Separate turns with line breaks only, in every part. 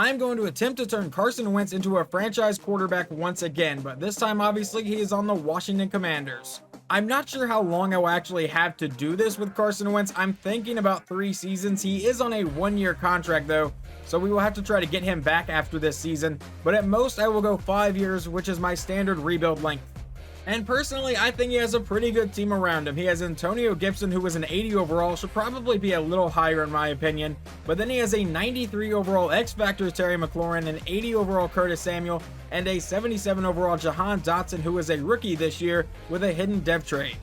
I'm going to attempt to turn Carson Wentz into a franchise quarterback once again, but this time obviously he is on the Washington Commanders. I'm not sure how long I will actually have to do this with Carson Wentz. I'm thinking about 3 seasons. He is on a 1-year contract though, so we will have to try to get him back after this season, but at most I will go 5 years, which is my standard rebuild length. And personally, I think he has a pretty good team around him. He has Antonio Gibson, who was an 80 overall, should probably be a little higher in my opinion. But then he has a 93 overall X-Factor Terry McLaurin, an 80 overall Curtis Samuel, and a 77 overall Jahan Dotson, who is a rookie this year with a hidden depth trait.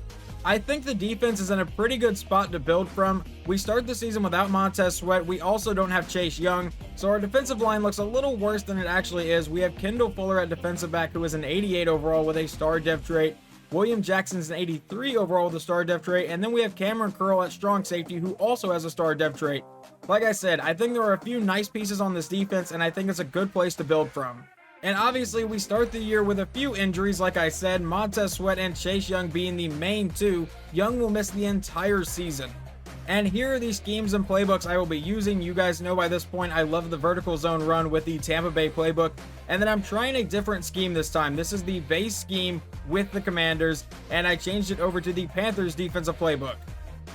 I think the defense is in a pretty good spot to build from. We start the season without Montez Sweat. We also don't have Chase Young, so our defensive line looks a little worse than it actually is. We have Kendall Fuller at defensive back, who is an 88 overall with a star depth trait. William Jackson's an 83 overall with a star depth trait, and then we have Cameron Curl at strong safety, who also has a star depth trait. Like I said, I think there are a few nice pieces on this defense, and I think it's a good place to build from. And obviously, we start the year with a few injuries, like I said, Montez Sweat and Chase Young being the main two. Young will miss the entire season. And here are the schemes and playbooks I will be using. You guys know by this point, I love the vertical zone run with the Tampa Bay playbook. And then I'm trying a different scheme this time. This is the base scheme with the Commanders, and I changed it over to the Panthers defensive playbook.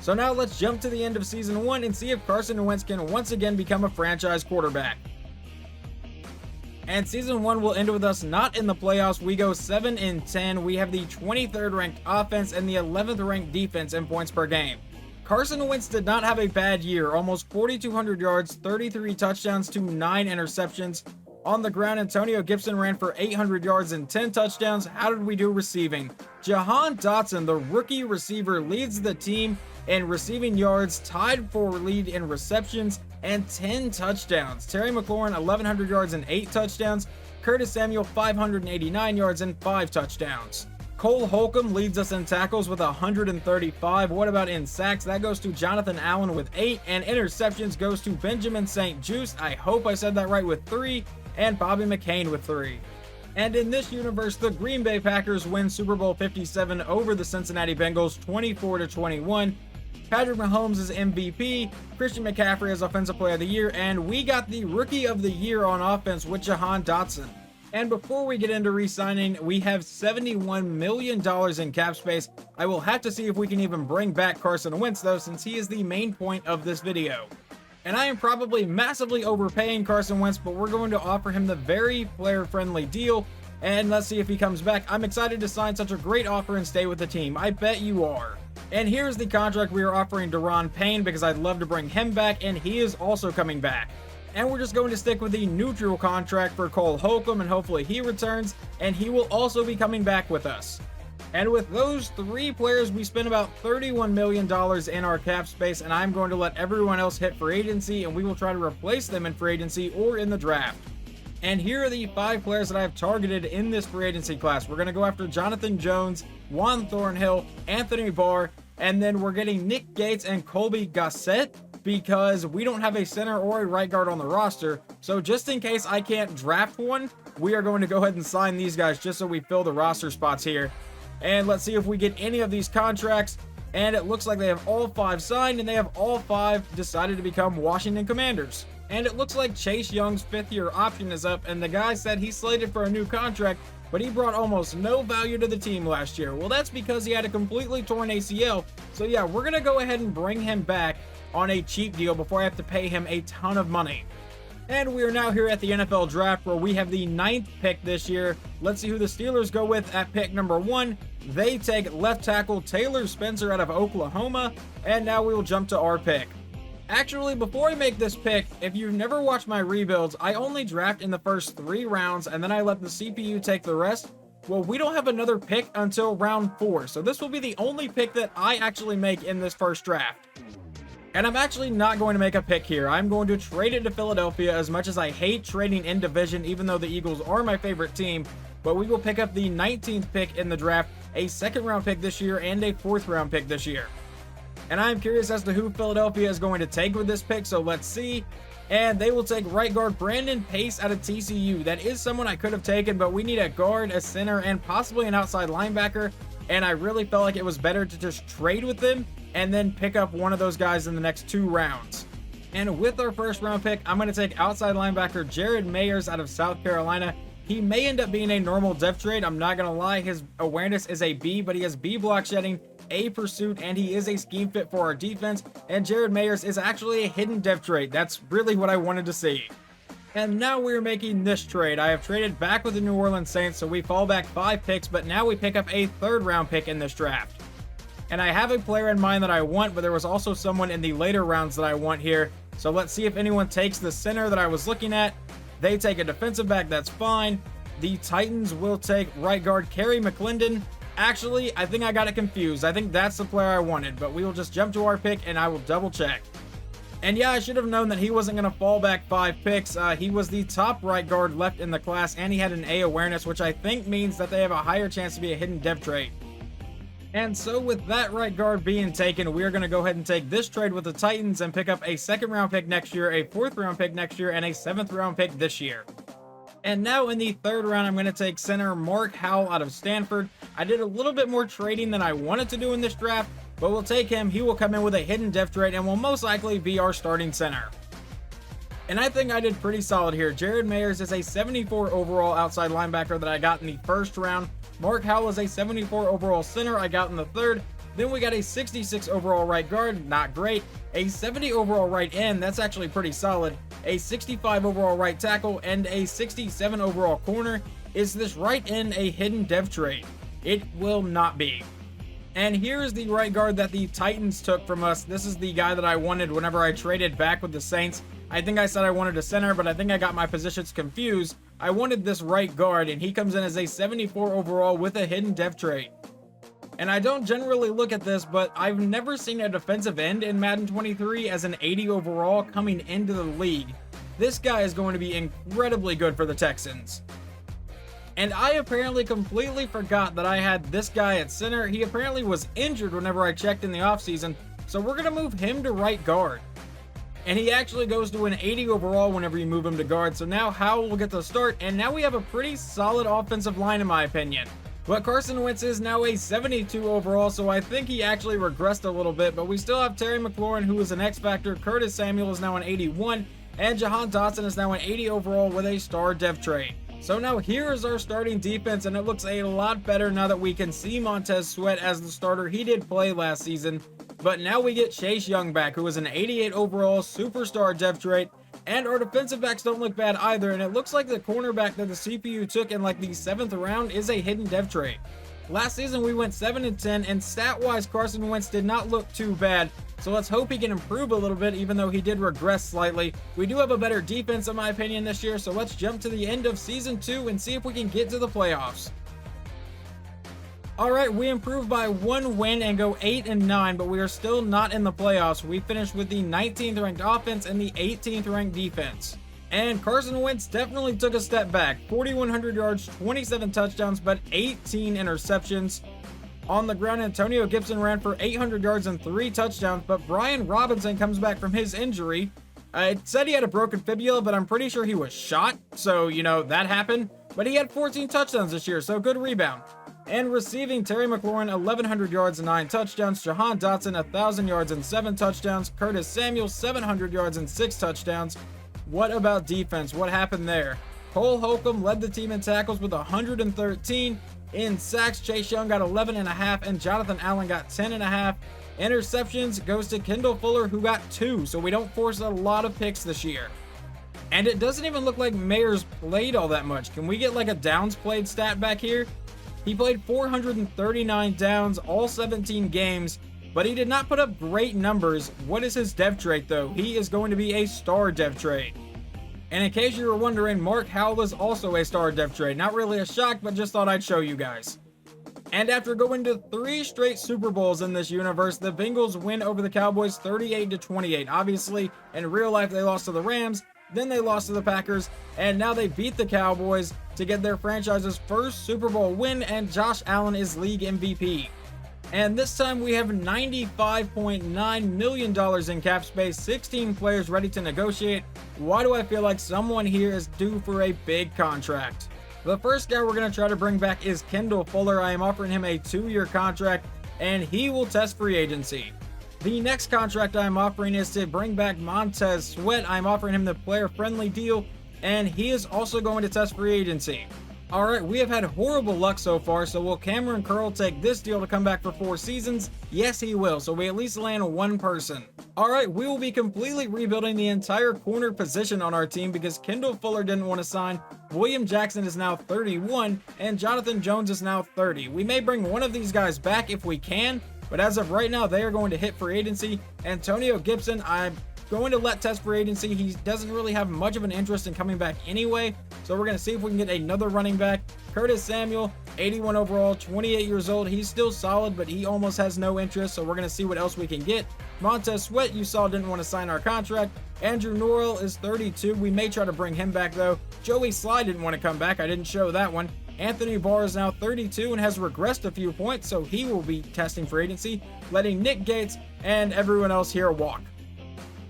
So now let's jump to the end of season 1 and see if Carson Wentz can once again become a franchise quarterback. And season 1 will end with us not in the playoffs. We go 7-10. We have the 23rd ranked offense and the 11th ranked defense in points per game. Carson Wentz did not have a bad year. Almost 4,200 yards, 33 touchdowns to 9 interceptions. On the ground, Antonio Gibson ran for 800 yards and 10 touchdowns. How did we do receiving? Jahan Dotson, the rookie receiver, leads the team in receiving yards, tied for lead in receptions, and 10 touchdowns. Terry McLaurin, 1,100 yards and 8 touchdowns. Curtis Samuel, 589 yards and 5 touchdowns. Cole Holcomb leads us in tackles with 135. What about in sacks? That goes to Jonathan Allen with 8, and interceptions goes to Benjamin St. Juste. I hope I said that right, with 3, and Bobby McCain with 3. And in this universe, the Green Bay Packers win Super Bowl 57 over the Cincinnati Bengals 24-21. Patrick Mahomes is MVP, Christian McCaffrey is Offensive Player of the Year, and we got the Rookie of the Year on offense with Jahan Dotson. And before we get into re-signing, we have $71 million in cap space. I will have to see if we can even bring back Carson Wentz though, since he is the main point of this video. And I am probably massively overpaying Carson Wentz, but we're going to offer him the very player-friendly deal, and let's see if he comes back. I'm excited to sign such a great offer and stay with the team. I bet you are. And here's the contract we are offering Daron Payne, because I'd love to bring him back, and he is also coming back. And we're just going to stick with the neutral contract for Cole Holcomb, and hopefully he returns, and he will also be coming back with us. And with those 3 players, we spent about $31 million in our cap space, and I'm going to let everyone else hit free agency, and we will try to replace them in free agency or in the draft. And here are the 5 players that I have targeted in this free agency class. We're going to go after Jonathan Jones, Juan Thornhill, Anthony Barr, and then we're getting Nick Gates and Colby Gossett, because we don't have a center or a right guard on the roster. So just in case I can't draft one, we are going to go ahead and sign these guys just so we fill the roster spots here. And let's see if we get any of these contracts. And it looks like they have all 5 signed, and they have all 5 decided to become Washington Commanders. And it looks like Chase Young's 5th-year option is up, and the guy said he's slated for a new contract, but he brought almost no value to the team last year. Well, that's because he had a completely torn ACL. So yeah, we're going to go ahead and bring him back on a cheap deal before I have to pay him a ton of money. And we are now here at the NFL Draft, where we have the 9th pick this year. Let's see who the Steelers go with at pick number 1. They take left tackle Taylor Spencer out of Oklahoma, and now we will jump to our pick. Actually, before I make this pick, if you've never watched my rebuilds, I only draft in the first 3 rounds, and then I let the CPU take the rest. Well, we don't have another pick until round 4, so this will be the only pick that I actually make in this first draft. And I'm actually not going to make a pick here. I'm going to trade it to Philadelphia, as much as I hate trading in division, even though the Eagles are my favorite team. But we will pick up the 19th pick in the draft, a 2nd round pick this year, and a 4th round pick this year. And I'm curious as to who Philadelphia is going to take with this pick, so let's see. And they will take right guard Brandon Pace out of TCU. That is someone I could have taken, but we need a guard, a center, and possibly an outside linebacker. And I really felt like it was better to just trade with them and then pick up one of those guys in the next 2 rounds. And with our first round pick, I'm going to take outside linebacker Jared Mayers out of South Carolina. He may end up being a normal depth trade. I'm not going to lie. His awareness is a B, but he has B block shedding, A pursuit, and he is a scheme fit for our defense. And Jared Mayers is actually a hidden depth trade. That's really what I wanted to see. And now we're making this trade. I have traded back with the New Orleans Saints, so we fall back 5 picks, but now we pick up a 3rd round pick in this draft. And I have a player in mind that I want, but there was also someone in the later rounds that I want here. So let's see if anyone takes the center that I was looking at. They take a defensive back, that's fine. The Titans will take right guard Kerry McClendon. Actually, I think I got it confused. I think that's the player I wanted, but we will just jump to our pick and I will double check. And yeah, I should have known that he wasn't going to fall back 5 picks. He was the top right guard left in the class, and he had an A awareness, which I think means that they have a higher chance to be a hidden depth trade. And so with that right guard being taken, we're going to go ahead and take this trade with the Titans and pick up a 2nd round pick next year, a 4th round pick next year, and a 7th round pick this year. And now in the 3rd round, I'm going to take center Mark Howell out of Stanford. I did a little bit more trading than I wanted to do in this draft, but we'll take him. He will come in with a hidden depth trade and will most likely be our starting center. And I think I did pretty solid here. Jared Mayers is a 74 overall outside linebacker that I got in the 1st round. Mark Howell is a 74 overall center I got in the 3rd. Then we got a 66 overall right guard, not great. A 70 overall right end, that's actually pretty solid. A 65 overall right tackle, and a 67 overall corner. Is this right end a hidden depth trade? It will not be. And here's the right guard that the Titans took from us. This is the guy that I wanted whenever I traded back with the Saints. I think I said I wanted a center, but I think I got my positions confused. I wanted this right guard, and he comes in as a 74 overall with a hidden depth trade. And I don't generally look at this, but I've never seen a defensive end in Madden 23 as an 80 overall coming into the league. This guy is going to be incredibly good for the Texans. And I apparently completely forgot that I had this guy at center. He apparently was injured whenever I checked in the offseason, so we're going to move him to right guard. And he actually goes to an 80 overall whenever you move him to guard, so now Howell will get the start, and now we have a pretty solid offensive line in my opinion. But Carson Wentz is now a 72 overall, so I think he actually regressed a little bit, but we still have Terry McLaurin, who is an X-Factor. Curtis Samuel is now an 81, and Jahan Dotson is now an 80 overall with a star depth trade. So now here is our starting defense, and it looks a lot better now that we can see Montez Sweat as the starter. He did play last season, but now we get Chase Young back, who is an 88 overall superstar depth trade. And our defensive backs don't look bad either, and it looks like the cornerback that the CPU took in like the 7th round is a hidden depth trade. Last season we went 7-10, and stat-wise Carson Wentz did not look too bad, so let's hope he can improve a little bit even though he did regress slightly. We do have a better defense in my opinion this year, so let's jump to the end of Season 2 and see if we can get to the playoffs. Alright, we improved by 1 win and go 8-9, but we are still not in the playoffs. We finished with the 19th ranked offense and the 18th ranked defense. And Carson Wentz definitely took a step back. 4,100 yards, 27 touchdowns, but 18 interceptions. On the ground, Antonio Gibson ran for 800 yards and 3 touchdowns, but Brian Robinson comes back from his injury. It said he had a broken fibula, but I'm pretty sure he was shot, so, you know, that happened. But he had 14 touchdowns this year, so good rebound. And receiving, Terry McLaurin, 1,100 yards and 9 touchdowns. Jahan Dotson, 1,000 yards and 7 touchdowns. Curtis Samuel, 700 yards and 6 touchdowns. What about defense? What happened there? Cole Holcomb led the team in tackles with 113. In sacks, Chase Young got 11.5, and Jonathan Allen got 10.5. Interceptions goes to Kendall Fuller, who got 2, so we don't force a lot of picks this year. And it doesn't even look like Mayers played all that much. Can we get like a downs played stat back here? He played 439 downs, all 17 games, but he did not put up great numbers. What is his depth trade though? He is going to be a star depth trade. And in case you were wondering, Mark Howell is also a star depth trade. Not really a shock, but just thought I'd show you guys. And after going to 3 straight Super Bowls in this universe, the Bengals win over the Cowboys 38-28. Obviously, in real life they lost to the Rams, then they lost to the Packers, and now they beat the Cowboys to get their franchise's first Super Bowl win, and Josh Allen is league MVP. And this time we have $95.9 million in cap space, 16 players ready to negotiate. Why do I feel like someone here is due for a big contract? The first guy we're going to try to bring back is Kendall Fuller. I am offering him a 2-year contract, and he will test free agency. The next contract I'm offering is to bring back Montez Sweat. I'm offering him the player-friendly deal, and he is also going to test free agency. Alright, we have had horrible luck so far, so will Cameron Curl take this deal to come back for 4 seasons? Yes, he will, so we at least land one person. Alright, we will be completely rebuilding the entire corner position on our team because Kendall Fuller didn't want to sign, William Jackson is now 31, and Jonathan Jones is now 30. We may bring one of these guys back if we can, but as of right now, they are going to hit free agency. Antonio Gibson, I'm going to let test free agency. He doesn't really have much of an interest in coming back anyway, so we're going to see if we can get another running back. Curtis Samuel, 81 overall, 28 years old. He's still solid, but he almost has no interest, so we're going to see what else we can get. Montez Sweat, you saw, didn't want to sign our contract. Andrew Norrell is 32. We may try to bring him back, though. Joey Sly didn't want to come back. I didn't show that one. Anthony Barr is now 32 and has regressed a few points, so he will be testing for agency, letting Nick Gates and everyone else here walk.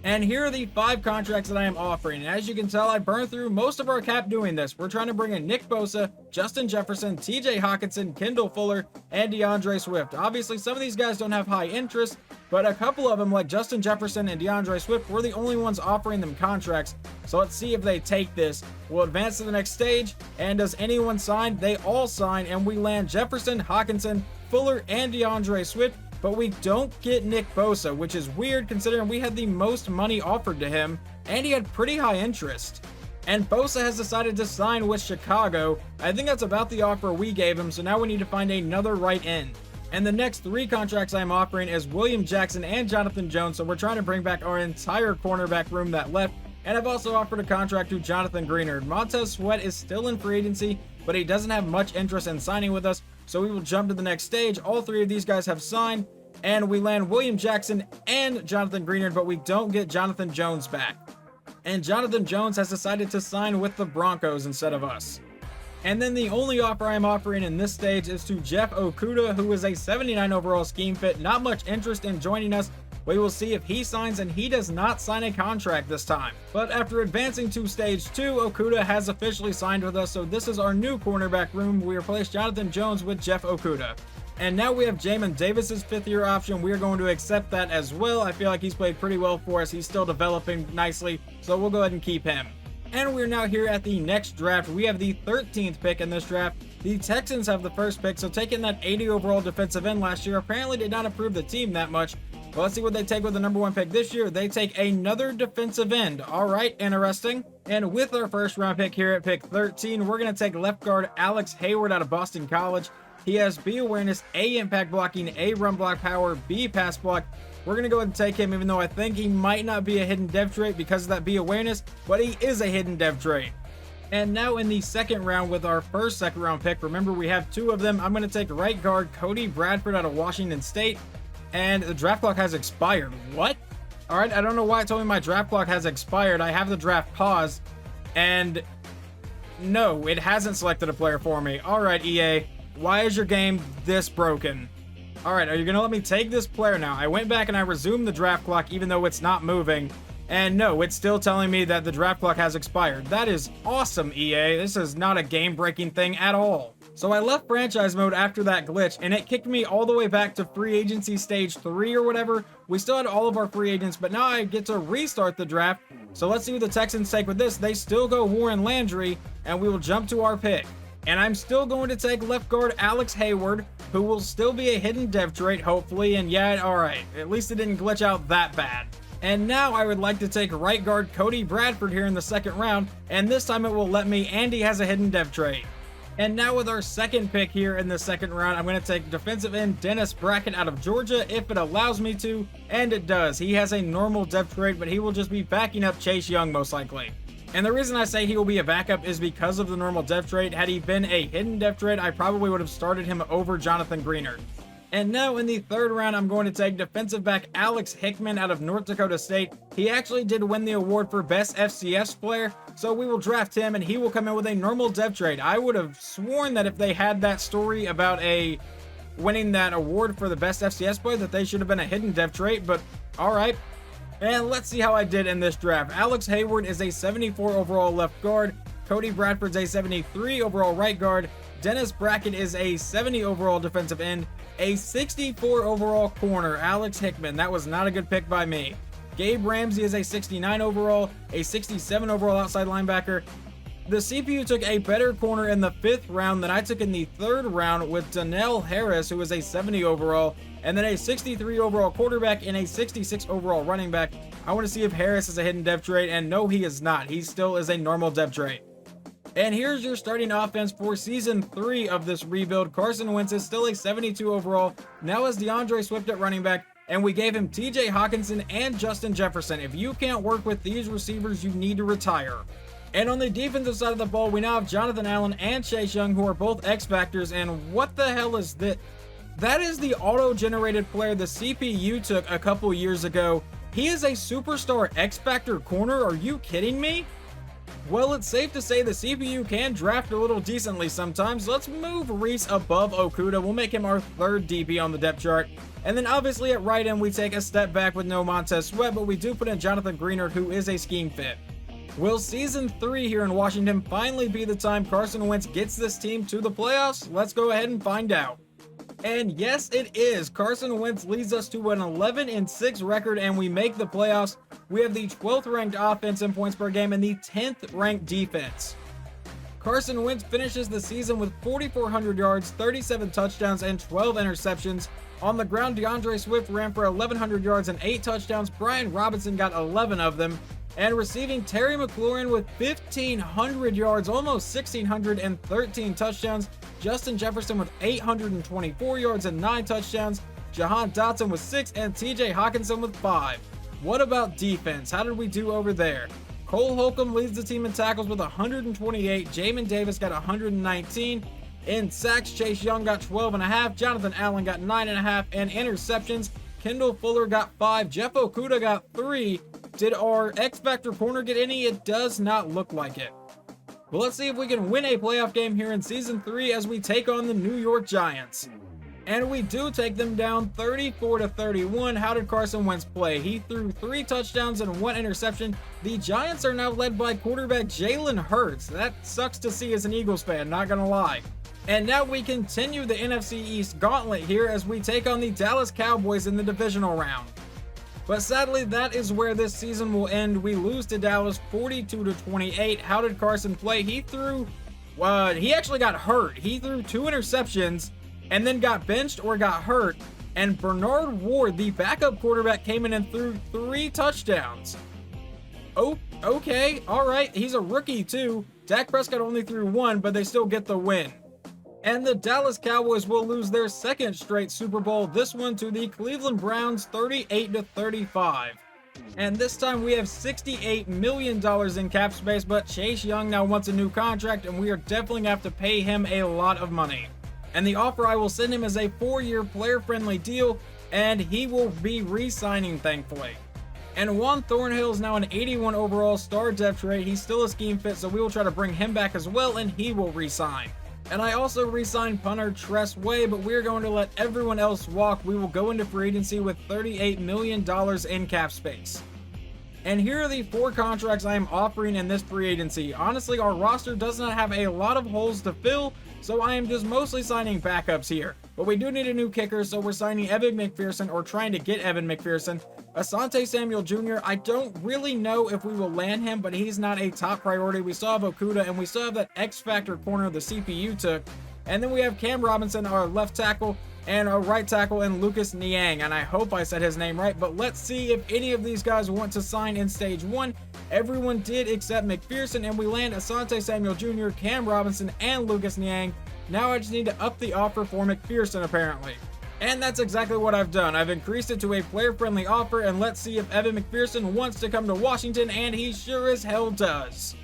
And here are the 5 contracts that I am offering. And as you can tell, I burned through most of our cap doing this. We're trying to bring in Nick Bosa, Justin Jefferson, TJ Hawkinson, Kendall Fuller, and DeAndre Swift. Obviously, some of these guys don't have high interest, but a couple of them, like Justin Jefferson and DeAndre Swift, were the only ones offering them contracts. So let's see if they take this. We'll advance to the next stage, and does anyone sign? They all sign, and we land Jefferson, Hawkinson, Fuller, and DeAndre Swift. But we don't get Nick Bosa, which is weird considering we had the most money offered to him, and he had pretty high interest. And Bosa has decided to sign with Chicago. I think that's about the offer we gave him, so now we need to find another right end. And the next 3 contracts I'm offering is William Jackson and Jonathan Jones, so we're trying to bring back our entire cornerback room that left. And I've also offered a contract to Jonathan Greenard. Montez Sweat is still in free agency, but he doesn't have much interest in signing with us, so we will jump to the next stage. All 3 of these guys have signed, and we land William Jackson and Jonathan Greenard, but we don't get Jonathan Jones back. And Jonathan Jones has decided to sign with the Broncos instead of us. And then the only offer I'm offering in this stage is to Jeff Okudah, who is a 79 overall scheme fit. Not much interest in joining us. We will see if he signs, and he does not sign a contract this time. But after advancing to stage 2, Okudah has officially signed with us, so this is our new cornerback room. We replace Jonathan Jones with Jeff Okudah. And now we have Jamin Davis's 5th-year option. We are going to accept that as well. I feel like he's played pretty well for us. He's still developing nicely, so we'll go ahead and keep him. And we're now here at the next draft. We have the 13th pick in this draft. The Texans have the first pick, so taking that 80 overall defensive end last year apparently did not improve the team that much. But let's see what they take with the number 1 pick this year. They take another defensive end. All right, interesting. And with our first round pick here at pick 13, we're going to take left guard Alex Hayward out of Boston College. He has B awareness, A impact blocking, A run block power, B pass block. We're going to go ahead and take him, even though I think he might not be a hidden dev trait because of that B awareness, but he is a hidden dev trait. And now in the second round with our first second round pick, remember we have 2 of them. I'm going to take right guard Cody Bradford out of Washington State. And the draft clock has expired. What? All right, I don't know why it told me my draft clock has expired. I have the draft paused, and no, it hasn't selected a player for me. All right, EA, why is your game this broken? All right, are you gonna let me take this player now? I went back and I resumed the draft clock even though it's not moving, and no, it's still telling me that the draft clock has expired. That is awesome, EA. This is not a game-breaking thing at all. So I left franchise mode after that glitch, and it kicked me all the way back to free agency stage 3 or whatever. We still had all of our free agents, but now I get to restart the draft. So let's see what the Texans take with this. They still go Warren Landry, and we will jump to our pick. And I'm still going to take left guard Alex Hayward, who will still be a hidden dev trait, hopefully. And yeah, all right, at least it didn't glitch out that bad. And now I would like to take right guard Cody Bradford here in the second round, and this time it will let me, and he has a hidden dev trait. And now with our second pick here in the second round, I'm going to take defensive end Dennis Brackett out of Georgia if it allows me to, and it does. He has a normal depth trait, but he will just be backing up Chase Young most likely. And the reason I say he will be a backup is because of the normal depth trait. Had he been a hidden depth trait, I probably would have started him over Jonathan Greenard. And now in the third round, I'm going to take defensive back Alex Hickman out of North Dakota State. He actually did win the award for best FCS player, so we will draft him and he will come in with a normal dev trait. I would have sworn that if they had that story about winning that award for the best FCS player, that they should have been a hidden dev trait, but all right. And let's see how I did in this draft. Alex Hayward is a 74 overall left guard. Cody Bradford's a 73 overall right guard. Dennis Brackett is a 70 overall defensive end. A 64 overall corner, Alex Hickman. That was not a good pick by me. Gabe Ramsey is a 69 overall, a 67 overall outside linebacker. The CPU took a better corner in the 5th round than I took in the 3rd round with Donnell Harris, who was a 70 overall, and then a 63 overall quarterback and a 66 overall running back. I want to see if Harris is a hidden depth trait, and no, he is not. He still is a normal depth trait. And here's your starting offense for Season 3 of this rebuild. Carson Wentz is still a 72 overall, now has DeAndre Swift at running back, and we gave him TJ Hawkinson and Justin Jefferson. If you can't work with these receivers, you need to retire. And on the defensive side of the ball, we now have Jonathan Allen and Chase Young, who are both X Factors. And what the hell is this? That is the auto-generated player the CPU took a couple years ago. He is a superstar X Factor corner. Are you kidding me? Well, it's safe to say the CPU can draft a little decently sometimes. Let's move Reese above Okuda. We'll make him our 3rd DB on the depth chart. And then obviously at right end, we take a step back with no Montez Sweat, but we do put in Jonathan Greenard, who is a scheme fit. Will Season 3 here in Washington finally be the time Carson Wentz gets this team to the playoffs? Let's go ahead and find out. And yes, it is. Carson Wentz leads us to an 11-6 record, and we make the playoffs. We have the 12th ranked offense in points per game and the 10th ranked defense. Carson Wentz finishes the season with 4,400 yards, 37 touchdowns, and 12 interceptions. On the ground, DeAndre Swift ran for 1,100 yards and 8 touchdowns. Brian Robinson got 11 of them. And receiving, Terry McLaurin with 1,500 yards, almost 1,613 touchdowns. Justin Jefferson with 824 yards and 9 touchdowns. Jahan Dotson with 6 and TJ Hawkinson with 5. What about defense? How did we do over there? Cole Holcomb leads the team in tackles with 128. Jamin Davis got 119. In sacks, Chase Young got 12.5. Jonathan Allen got 9.5. And interceptions, Kendall Fuller got 5. Jeff Okuda got 3. Did our X Factor corner get any? It does not look like it. Well, let's see if we can win a playoff game here in Season 3 as we take on the New York Giants. And we do take them down 34-31. How did Carson Wentz play? He threw 3 touchdowns and 1 interception. The Giants are now led by quarterback Jalen Hurts. That sucks to see as an Eagles fan, not gonna lie. And now we continue the NFC East gauntlet here as we take on the Dallas Cowboys in the divisional round. But sadly, that is where this season will end. We lose to Dallas 42-28. How did Carson play? He actually got hurt. He threw 2 interceptions and then got benched or got hurt. And Bernard Ward, the backup quarterback, came in and threw 3 touchdowns. Oh, okay, all right. He's a rookie too. Dak Prescott only threw 1, but they still get the win. And the Dallas Cowboys will lose their 2nd straight Super Bowl, this one to the Cleveland Browns 38-35. And this time we have $68 million in cap space, but Chase Young now wants a new contract, and we are definitely going to have to pay him a lot of money. And the offer I will send him is a 4-year player-friendly deal, and he will be re-signing, thankfully. And Juan Thornhill is now an 81 overall star depth trait. He's still a scheme fit, so we will try to bring him back as well, and he will re-sign. And I also re-signed punter Tress Way, but we're going to let everyone else walk. We will go into free agency with $38 million in cap space. And here are the 4 contracts I am offering in this free agency. Honestly, our roster does not have a lot of holes to fill, so I am just mostly signing backups here. But we do need a new kicker, so we're signing Evan McPherson, or trying to get Evan McPherson. Asante Samuel Jr., I don't really know if we will land him, but he's not a top priority. We still have Okuda, and we still have that X Factor corner the CPU took. And then we have Cam Robinson, our left tackle, and our right tackle, and Lucas Niang. And I hope I said his name right, but let's see if any of these guys want to sign in stage 1. Everyone did except McPherson, and we land Asante Samuel Jr., Cam Robinson, and Lucas Niang. Now I just need to up the offer for McPherson, apparently. And that's exactly what I've done. I've increased it to a player-friendly offer, and let's see if Evan McPherson wants to come to Washington, and he sure as hell does.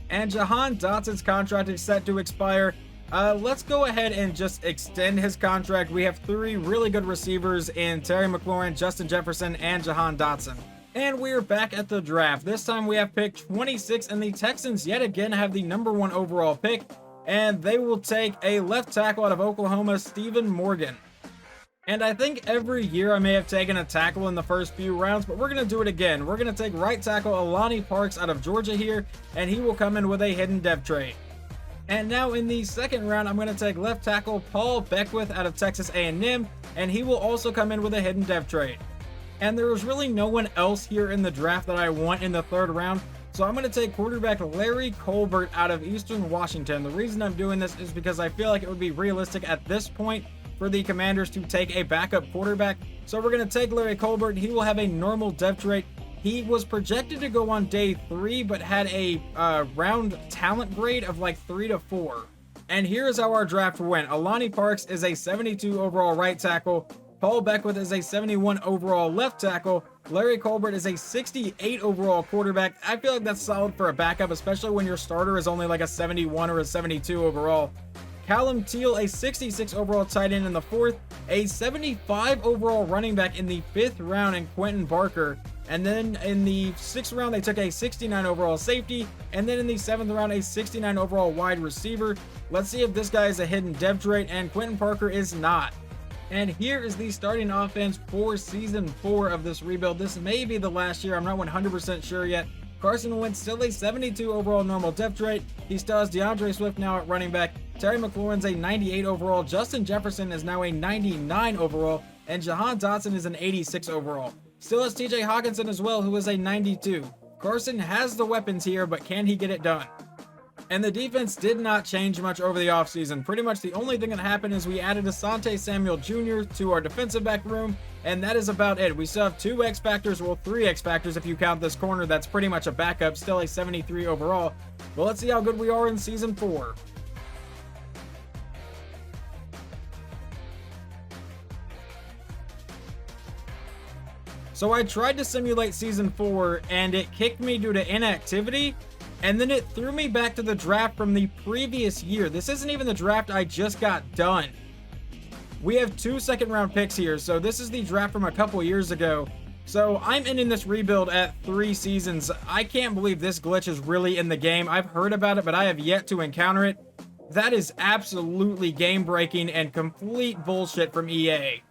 And Jahan Dotson's contract is set to expire. Let's go ahead and just extend his contract. We have 3 really good receivers in Terry McLaurin, Justin Jefferson, and Jahan Dotson. And we're back at the draft. This time we have pick 26, and the Texans yet again have the number 1 overall pick, and they will take a left tackle out of Oklahoma, Stephen Morgan. And I think every year I may have taken a tackle in the first few rounds, but we're going to do it again. We're going to take right tackle Alani Parks out of Georgia here, and he will come in with a hidden depth trait. And now in the second round, I'm going to take left tackle Paul Beckwith out of Texas A&M, and he will also come in with a hidden depth trade. And there was really no one else here in the draft that I want in the third round, so I'm going to take quarterback Larry Colbert out of Eastern Washington. The reason I'm doing this is because I feel like it would be realistic at this point for the Commanders to take a backup quarterback. So we're going to take Larry Colbert. He will have a normal depth rate. He was projected to go on day 3, but had a round talent grade of like 3 to 4. And here is how our draft went. Alani Parks is a 72 overall right tackle. Paul Beckwith is a 71 overall left tackle. Larry Colbert is a 68 overall quarterback. I feel like that's solid for a backup, especially when your starter is only like a 71 or a 72 overall. Callum Teal, a 66 overall tight end in the 4th, a 75 overall running back in the 5th round in Quentin Barker. And then in the 6th round, they took a 69 overall safety. And then in the 7th round, a 69 overall wide receiver. Let's see if this guy is a hidden depth rate, and Quentin Parker is not. And here is the starting offense for season 4 of this rebuild. This may be the last year. I'm not 100% sure yet. Carson Wentz still a 72 overall normal depth rate. He still has DeAndre Swift now at running back. Terry McLaurin's a 98 overall. Justin Jefferson is now a 99 overall. And Jahan Dotson is an 86 overall. Still has TJ Hawkinson as well, who is a 92. Carson has the weapons here, but can he get it done? And the defense did not change much over the offseason. Pretty much the only thing that happened is we added Asante Samuel Jr. to our defensive back room, and that is about it. We still have 2 X Factors, well 3 X Factors if you count this corner that's pretty much a backup, still a 73 overall. But let's see how good we are in season 4. So I tried to simulate season 4 and it kicked me due to inactivity, and then it threw me back to the draft from the previous year. This isn't even the draft I just got done. We have 2 second round picks here, so this is the draft from a couple years ago. So I'm ending this rebuild at 3 seasons. I can't believe this glitch is really in the game. I've heard about it, but I have yet to encounter it. That is absolutely game breaking and complete bullshit from EA.